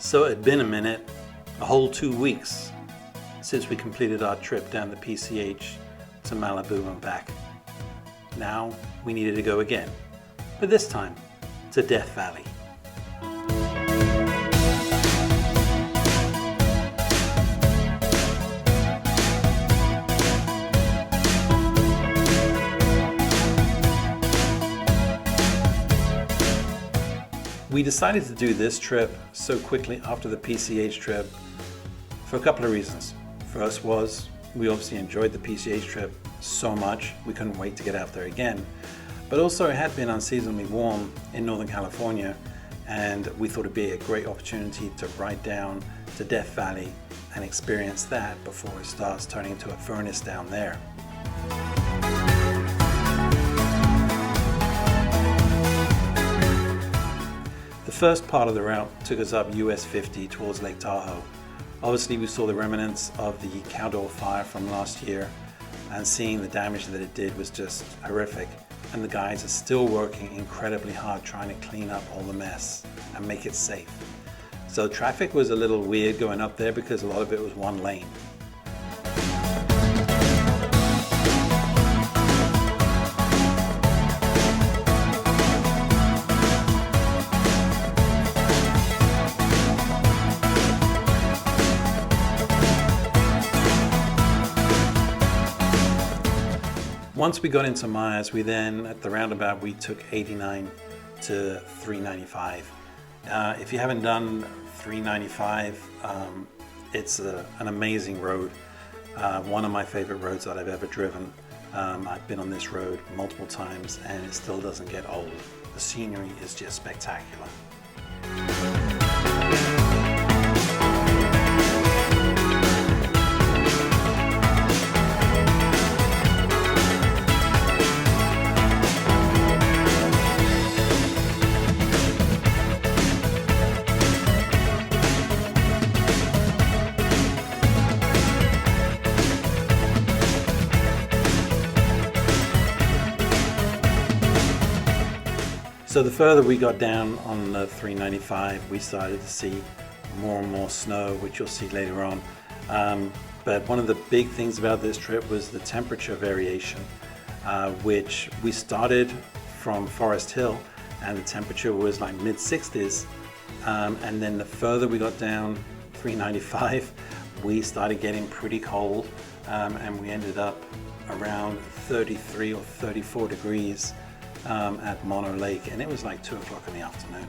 So it had been a minute, a whole 2 weeks, since we completed our trip down the PCH to Malibu and back. Now we needed to go again, but this time to Death Valley. We decided to do this trip so quickly after the PCH trip for a couple of reasons. First was we obviously enjoyed the PCH trip so much we couldn't wait to get out there again. But also it had been unseasonably warm in Northern California, and we thought it'd be a great opportunity to ride down to Death Valley and experience that before it starts turning into a furnace down there. The first part of the route took us up US 50 towards Lake Tahoe. Obviously we saw the remnants of the Cowdoll fire from last year, and seeing the damage that it did was just horrific. And the guys are still working incredibly hard trying to clean up all the mess and make it safe. So traffic was a little weird going up there because a lot of it was one lane. Once we got into Myers, we then, at the roundabout, we took 89 to 395. If you haven't done 395, it's an amazing road. One of my favorite roads that I've ever driven. I've been on this road multiple times and it still doesn't get old. The scenery is just spectacular. So the further we got down on the 395, we started to see more and more snow, which you'll see later on. But one of the big things about this trip was the temperature variation, which we started from Forest Hill and the temperature was like mid 60s. And then the further we got down 395, we started getting pretty cold, and we ended up around 33 or 34 degrees at Mono Lake, and it was like 2 o'clock in the afternoon.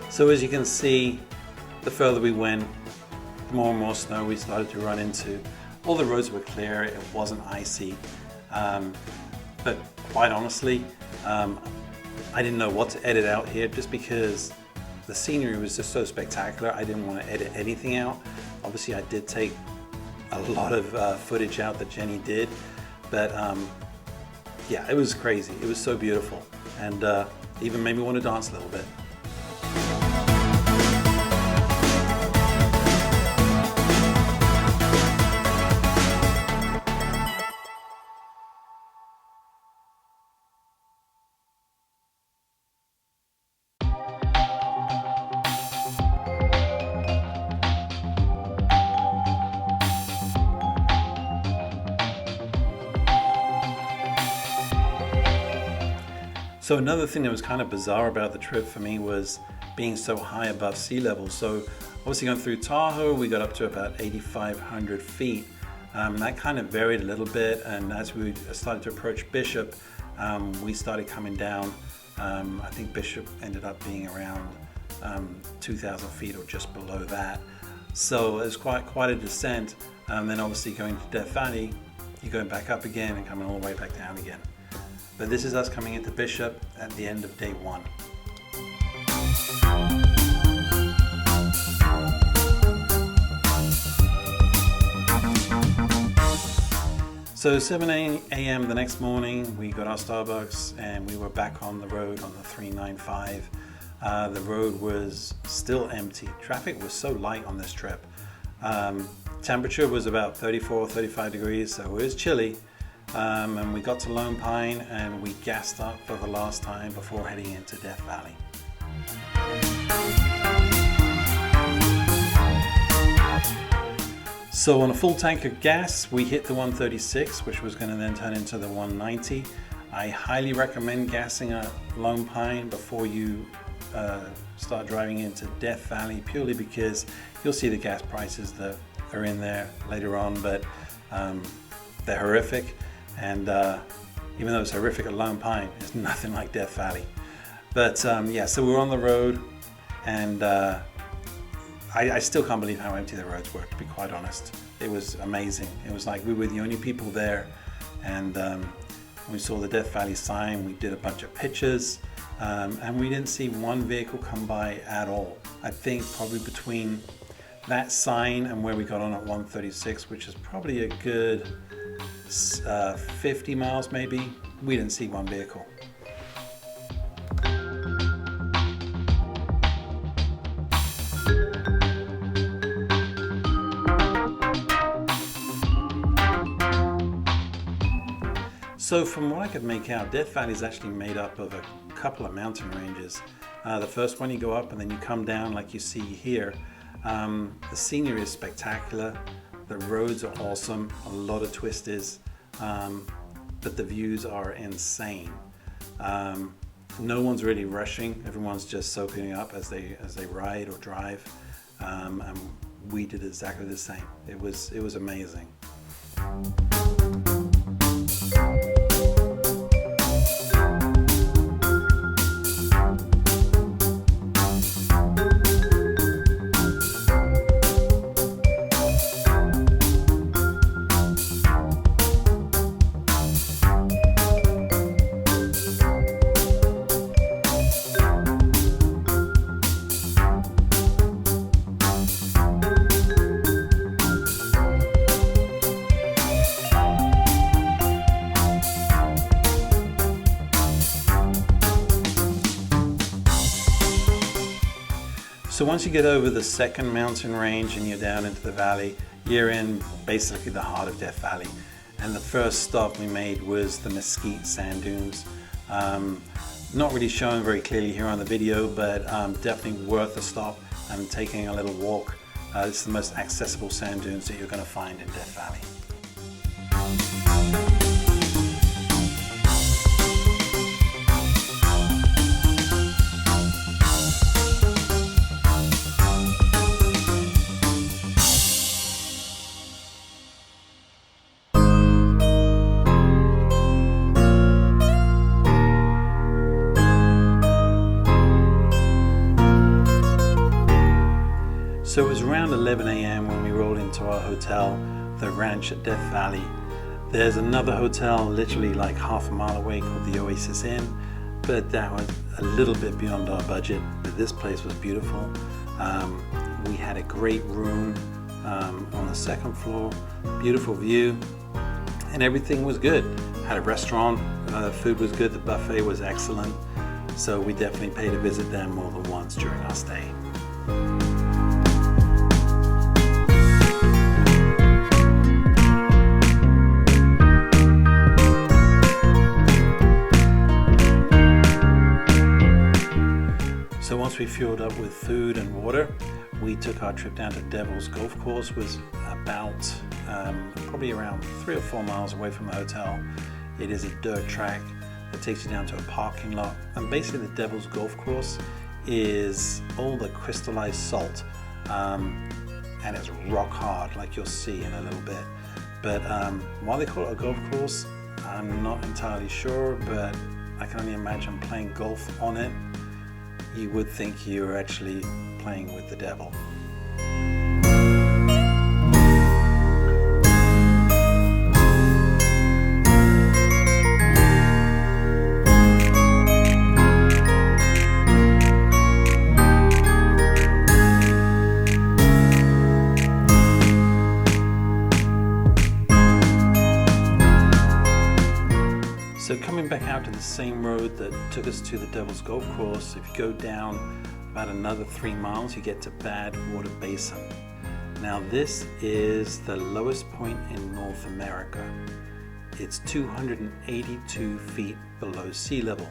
So as you can see, the further we went, the more and more snow we started to run into. All the roads were clear, it wasn't icy, but quite honestly, I didn't know what to edit out here just because the scenery was just so spectacular. I didn't want to edit anything out. Obviously I did take a lot of footage out that Jenny did, but yeah, it was crazy. It was so beautiful, and even made me want to dance a little bit. So another thing that was kind of bizarre about the trip for me was being so high above sea level. So obviously going through Tahoe, we got up to about 8,500 feet. That kind of varied a little bit, and as we started to approach Bishop, we started coming down. I think Bishop ended up being around 2,000 feet or just below that. So it was quite a descent. Then obviously going to Death Valley, you're going back up again and coming all the way back down again. But this is us coming into Bishop at the end of day one. So 7 a.m. the next morning, we got our Starbucks and we were back on the road on the 395. The road was still empty. Traffic was so light on this trip. Temperature was about 34, 35 degrees, so it was chilly. And we got to Lone Pine and we gassed up for the last time before heading into Death Valley. So on a full tank of gas, we hit the 136, which was going to then turn into the 190. I highly recommend gassing at Lone Pine before you start driving into Death Valley, purely because you'll see the gas prices that are in there later on, but they're horrific. And even though it's horrific at Lone Pine, it's nothing like Death Valley. But yeah, so we're on the road, and I still can't believe how empty the roads were, to be quite honest. It was amazing. It was like we were the only people there, and we saw the Death Valley sign, we did a bunch of pictures, and we didn't see one vehicle come by at all. I think probably between that sign and where we got on at 136, which is probably a good 50 miles maybe, we didn't see one vehicle. So from what I could make out, Death Valley is actually made up of a couple of mountain ranges. The first one you go up and then you come down like you see here. The scenery is spectacular, the roads are awesome, a lot of twisters, but the views are insane. No one's really rushing, everyone's just soaking up as they ride or drive, and we did exactly the same. It was amazing. So once you get over the second mountain range and you're down into the valley, you're in basically the heart of Death Valley. And the first stop we made was the Mesquite sand dunes. Not really shown very clearly here on the video, but definitely worth a stop and taking a little walk. It's the most accessible sand dunes that you're going to find in Death Valley. So it was around 11 a.m. when we rolled into our hotel, the Ranch at Death Valley. There's another hotel literally like half a mile away called the Oasis Inn, but that was a little bit beyond our budget. But this place was beautiful. We had a great room on the second floor, beautiful view, and everything was good. Had a restaurant, food was good, the buffet was excellent. So we definitely paid a visit there more than once during our stay. So once we fueled up with food and water, we took our trip down to Devil's Golf Course. It was about probably around 3 or 4 miles away from the hotel. It is a dirt track that takes you down to a parking lot, and basically the Devil's Golf Course is all the crystallized salt, and it's rock hard, like you'll see in a little bit. But why they call it a golf course, I'm not entirely sure, but I can only imagine playing golf on it. You would think you were actually playing with the devil. So coming back out to the same road that took us to the Devil's Golf Course, if you go down about another 3 miles, you get to Badwater Basin. Now this is the lowest point in North America. It's 282 feet below sea level.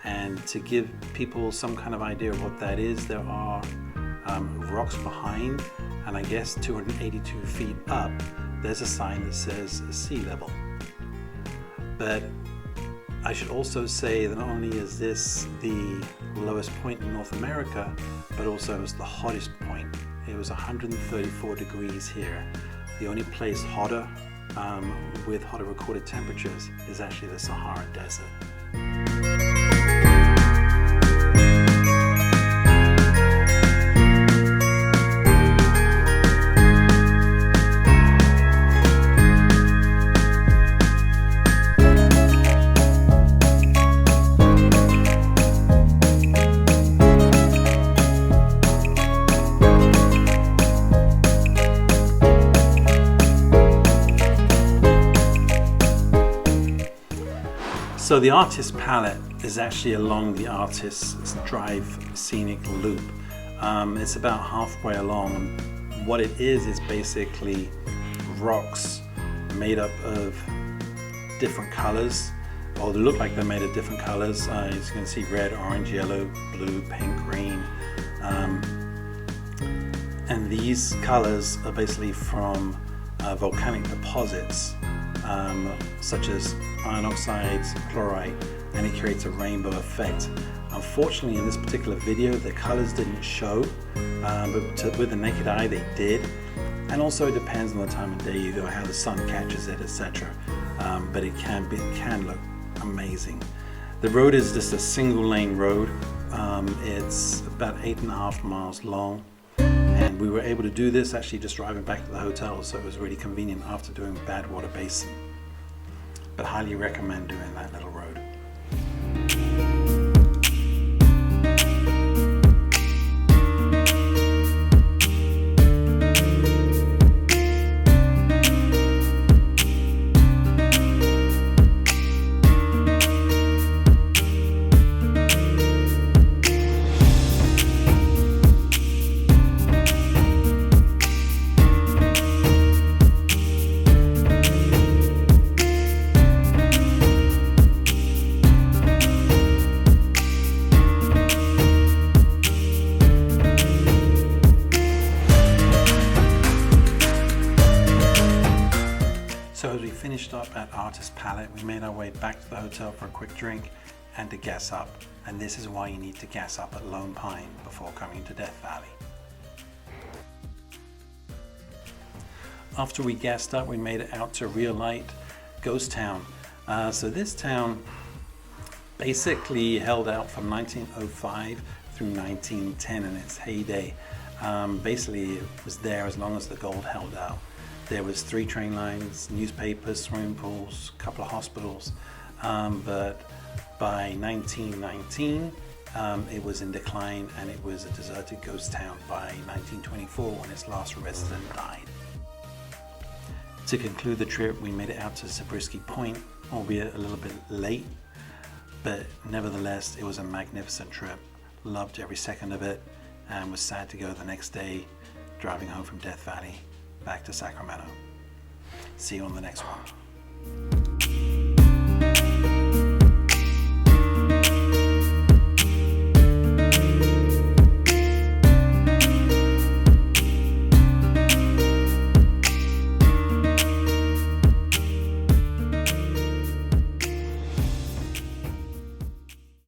And to give people some kind of idea of what that is, there are rocks behind, and I guess 282 feet up, there's a sign that says sea level. But I should also say that not only is this the lowest point in North America, but also it's the hottest point. It was 134 degrees here. The only place hotter with hotter recorded temperatures is actually the Sahara Desert. So the Artist Palette is actually along the Artist's Drive Scenic Loop. It's about halfway along. What it is basically rocks made up of different colors, or they look like they're made of different colors. As you can see, red, orange, yellow, blue, pink, green. And these colors are basically from volcanic deposits, such as iron oxides, chlorite, and it creates a rainbow effect. Unfortunately, in this particular video, the colors didn't show, but with the naked eye they did. And also it depends on the time of day you go, how the sun catches it, etc. But it can look amazing. The road is just a single lane road. It's about 8.5 miles long. And we were able to do this actually just driving back to the hotel, so it was really convenient after doing Badwater Basin. But highly recommend doing that little road. So as we finished up at Artist Palette, we made our way back to the hotel for a quick drink and to gas up. And this is why you need to gas up at Lone Pine before coming to Death Valley. After we gassed up, we made it out to Rhyolite Ghost Town. So this town basically held out from 1905 through 1910 in its heyday. Basically it was there as long as the gold held out. There was 3 train lines, newspapers, swimming pools, a couple of hospitals, but by 1919 it was in decline and it was a deserted ghost town by 1924 when its last resident died. To conclude the trip, we made it out to Zabriskie Point, albeit a little bit late, but nevertheless it was a magnificent trip. Loved every second of it and was sad to go the next day driving home from Death Valley back to Sacramento. See you on the next one.